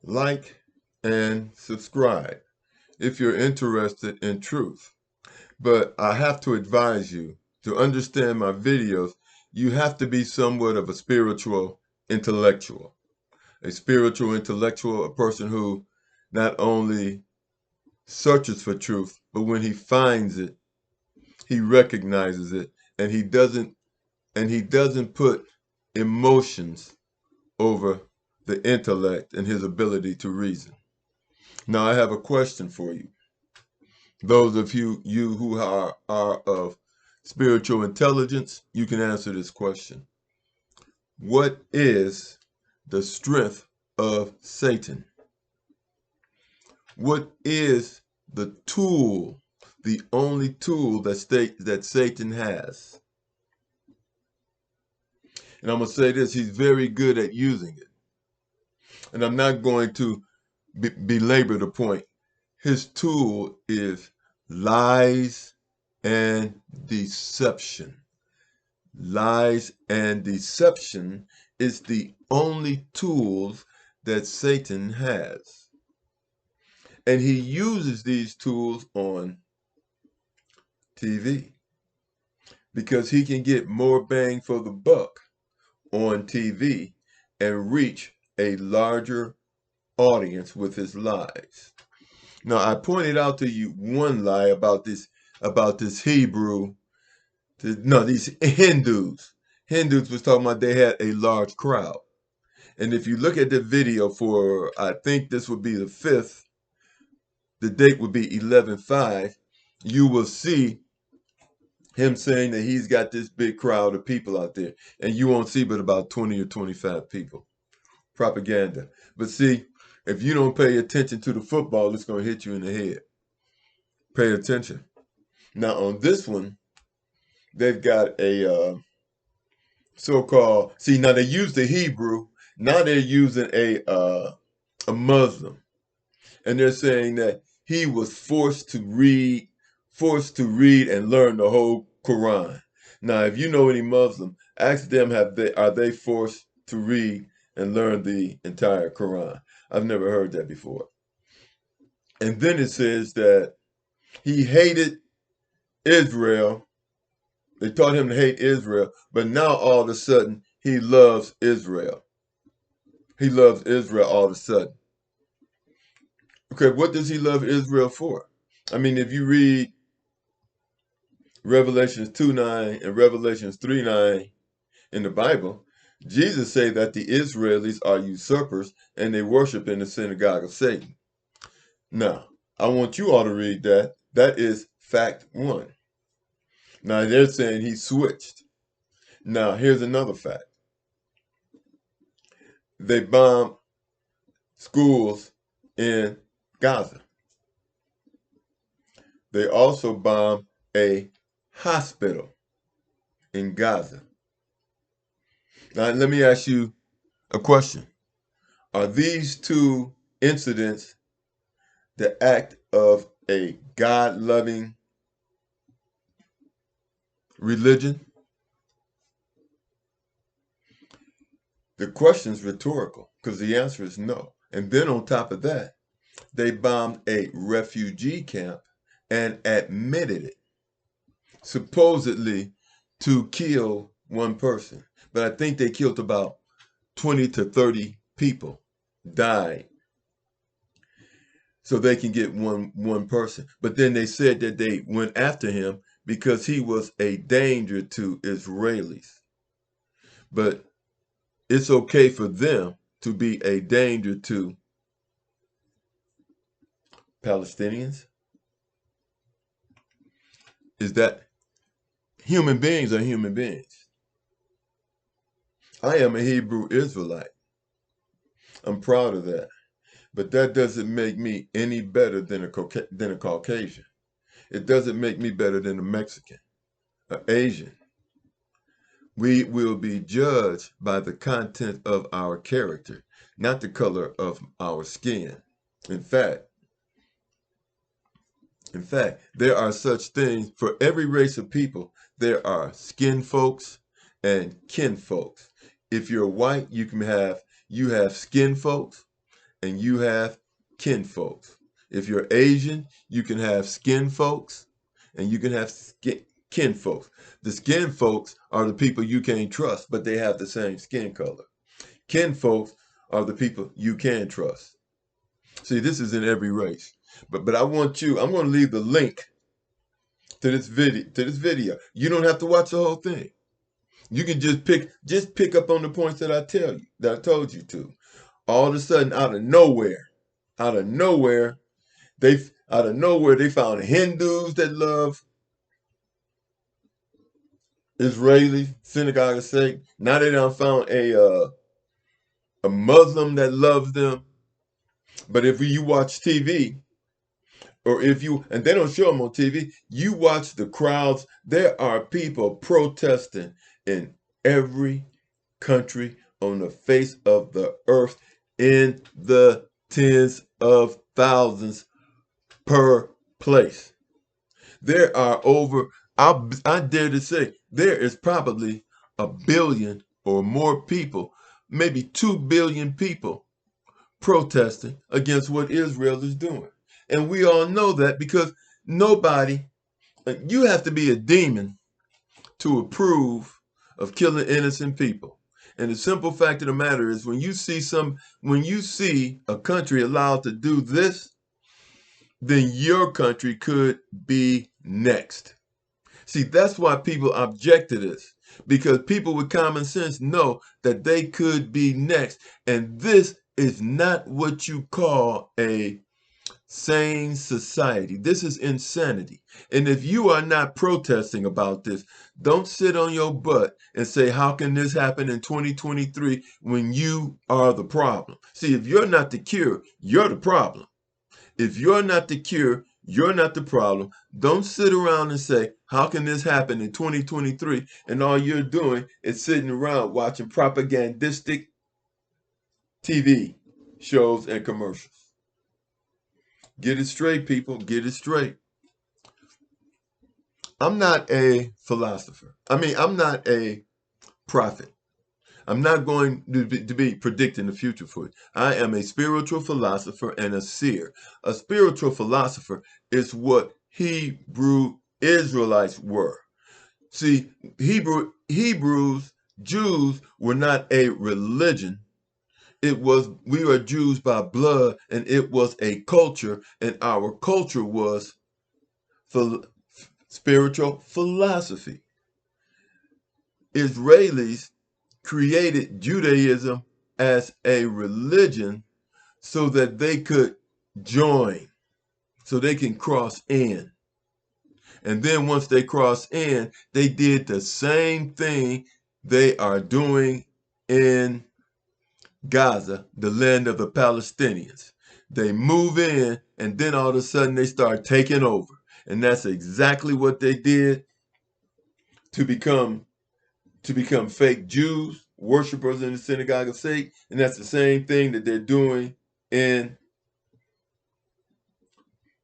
like, and subscribe if you're interested in truth. But I have to advise you to understand my videos, you have to be somewhat of a spiritual intellectual. A spiritual intellectual, a person who not only searches for truth, but when he finds it, he recognizes it, and he doesn't put emotions over the intellect and his ability to reason. Now I have a question for you. Those of you who are of spiritual intelligence, you can answer this question. What is the strength of Satan? What is the tool, the only tool that Satan has? And I'm going to say this, he's very good at using it. And I'm not going to belabor the point. His tool is lies and deception. Lies and deception is the only tools that Satan has. And he uses these tools on TV because he can get more bang for the buck on TV and reach a larger audience with his lies. Now, I pointed out to you one lie about this Hebrew. No, these Hindus. Hindus was talking about they had a large crowd. And if you look at the video for, I think this would be the 5th, the date would be 11/5, you will see him saying that he's got this big crowd of people out there. And you won't see but about 20 or 25 people. Propaganda. But see, if you don't pay attention to the football, it's going to hit you in the head. Pay attention. Now on this one, they've got a so-called. See, now they use the Hebrew. Now they're using a Muslim, and they're saying that he was forced to read and learn the whole Quran. Now, if you know any Muslim, ask them are they forced to read and learn the entire Quran? I've never heard that before. And then it says that he hated Israel. They taught him to hate Israel, but now all of a sudden he loves Israel. He loves Israel all of a sudden. Okay, what does he love Israel for? I mean, if you read Revelations 2:9 and Revelations 3:9 in the Bible, Jesus say that the Israelis are usurpers and they worship in the synagogue of Satan. Now, I want you all to read that. That is fact one. Now, they're saying he switched. Now, here's another fact. They bombed schools in Gaza. They also bombed a hospital in Gaza. Now, let me ask you a question. Are these two incidents the act of a God-loving religion? The question is rhetorical because the answer is no. And then on top of that, they bombed a refugee camp and admitted it, supposedly to kill one person. But I think they killed about 20 to 30 people, died, so they can get one person. But then they said that they went after him because he was a danger to Israelis. But it's okay for them to be a danger to Palestinians. Is that human beings are human beings. I am a Hebrew Israelite. I'm proud of that. But that doesn't make me any better than a Caucasian. It doesn't make me better than a Mexican, an Asian. We will be judged by the content of our character, not the color of our skin. In fact, there are such things for every race of people. There are skin folks and kin folks. If you're white, you have skin folks, and you have kin folks. If you're Asian, you can have skin folks, and you can have kin folks. The skin folks are the people you can't trust, but they have the same skin color. Kin folks are the people you can trust. See, this is in every race. But I'm going to leave the link to this video. You don't have to watch the whole thing. You can just pick up on the points that I told you to. All of a sudden, out of nowhere, they found Hindus that love Israeli synagogue of Satan. Now they done found a Muslim that loves them. But if you watch TV, and they don't show them on TV, you watch the crowds. There are people protesting in every country on the face of the earth in the tens of thousands per place. There are I dare to say, there is probably 1 billion or more people, maybe 2 billion people protesting against what Israel is doing. And we all know that because you have to be a demon to approve of killing innocent people. And the simple fact of the matter is when you see a country allowed to do this, then your country could be next. See, that's why people object to this, because people with common sense know that they could be next. And this is not what you call a sane society. This is insanity. And if you are not protesting about this, don't sit on your butt and say, how can this happen in 2023 when you are the problem? See, if you're not the cure, you're the problem. If you're not the cure, you're not the problem. Don't sit around and say, how can this happen in 2023? And all you're doing is sitting around watching propagandistic TV shows and commercials. Get it straight, people. Get it straight. I'm not a philosopher. I'm not a prophet. I'm not going to be predicting the future for you. I am a spiritual philosopher and a seer. A spiritual philosopher is what Hebrew Israelites were. See, Hebrews, Jews were not a religion. We are Jews by blood, and it was a culture, and our culture was spiritual philosophy. Israelis created Judaism as a religion so that they could join, so they can cross in. And then once they cross in, they did the same thing they are doing in Gaza, the land of the Palestinians. They move in, and then all of a sudden they start taking over. And that's exactly what they did to become fake Jews, worshipers in the synagogue of Satan. And that's the same thing that they're doing in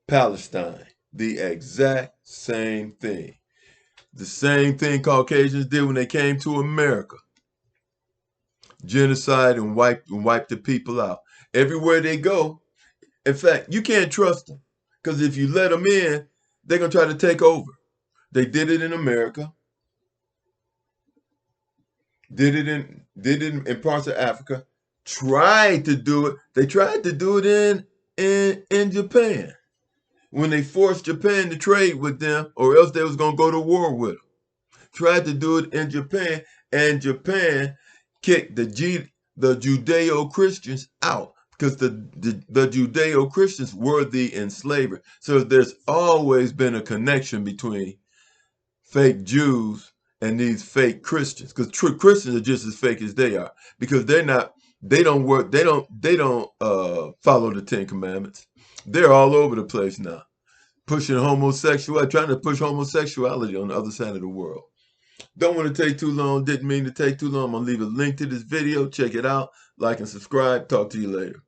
Palestine. The exact same thing. The same thing Caucasians did when they came to America. Genocide and wipe the people out. Everywhere they go. In fact, you can't trust them, because if you let them in, they're going to try to take over. They did it in America. Did it in parts of Africa. Tried to do it. They tried to do it in Japan, when they forced Japan to trade with them, or else they was going to go to war with them. Tried to do it in Japan, and Japan kicked the Judeo-Christians out, because the Judeo-Christians were the enslavers. So there's always been a connection between fake Jews and these fake Christians, because true Christians are just as fake as they are, because they don't follow the 10 Commandments. They're all over the place now, pushing homosexuality, trying to push homosexuality on the other side of the world. Don't want to take too long. Didn't mean to take too long. I'm going to leave a link to this video. Check it out. Like and subscribe. Talk to you later.